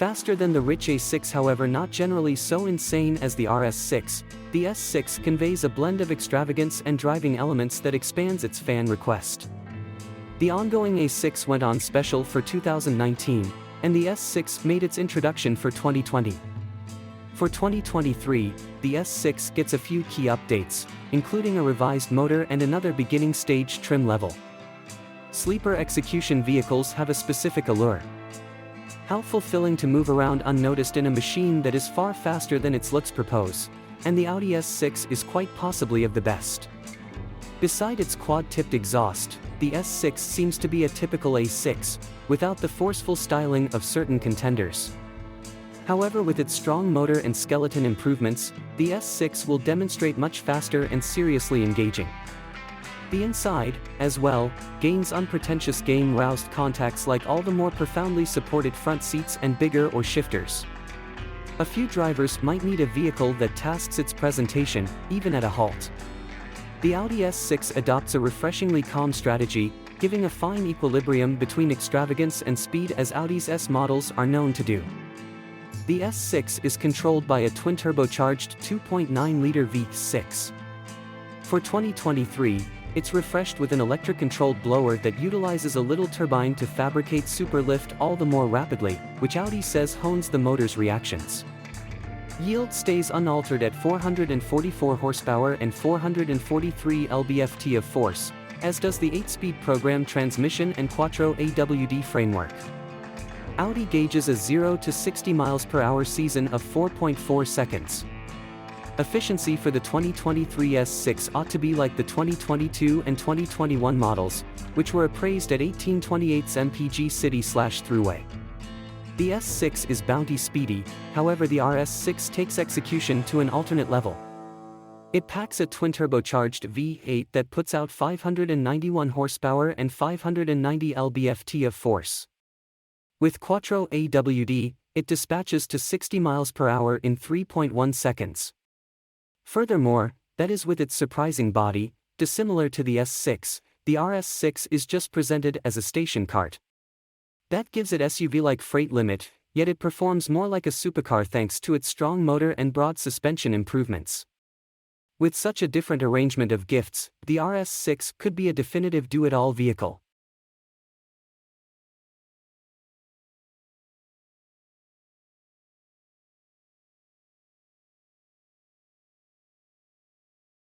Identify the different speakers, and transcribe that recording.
Speaker 1: Faster than the rich A6, however, not generally so insane as the RS6, the S6 conveys a blend of extravagance and driving elements that expands its fan request. The ongoing A6 went on special for 2019, and the S6 made its introduction for 2020. For 2023, the S6 gets a few key updates, including a revised motor and another beginning stage trim level. Sleeper execution vehicles have a specific allure. How fulfilling to move around unnoticed in a machine that is far faster than its looks propose, and the Audi S6 is quite possibly of the best. Beside its quad-tipped exhaust, the S6 seems to be a typical A6, without the forceful styling of certain contenders. However, with its strong motor and skeleton improvements, the S6 will demonstrate much faster and seriously engaging. The inside, as well, gains unpretentious game-roused contacts like all the more profoundly supported front seats and bigger or shifters. A few drivers might need a vehicle that tasks its presentation, even at a halt. The Audi S6 adopts a refreshingly calm strategy, giving a fine equilibrium between extravagance and speed as Audi's S models are known to do. The S6 is controlled by a twin-turbocharged 2.9-liter V6. For 2023, it's refreshed with an electric-controlled blower that utilizes a little turbine to fabricate superlift all the more rapidly, which Audi says hones the motor's reactions. Yield stays unaltered at 444 horsepower and 443 lb-ft of force, as does the 8-speed program transmission and Quattro AWD framework. Audi gauges a 0 to 60 mph season of 4.4 seconds. Efficiency for the 2023 S6 ought to be like the 2022 and 2021 models, which were appraised at 1828 mpg city/thruway. The S6 is bounty speedy, however the RS6 takes execution to an alternate level. It packs a twin-turbocharged V8 that puts out 591 horsepower and 590 lb-ft of force. With Quattro AWD, it dispatches to 60 mph in 3.1 seconds. Furthermore, that is with its surprising body, dissimilar to the S6, the RS6 is just presented as a station cart. That gives it SUV-like freight limit, yet it performs more like a supercar thanks to its strong motor and broad suspension improvements. With such a different arrangement of gifts, the RS6 could be a definitive do-it-all vehicle.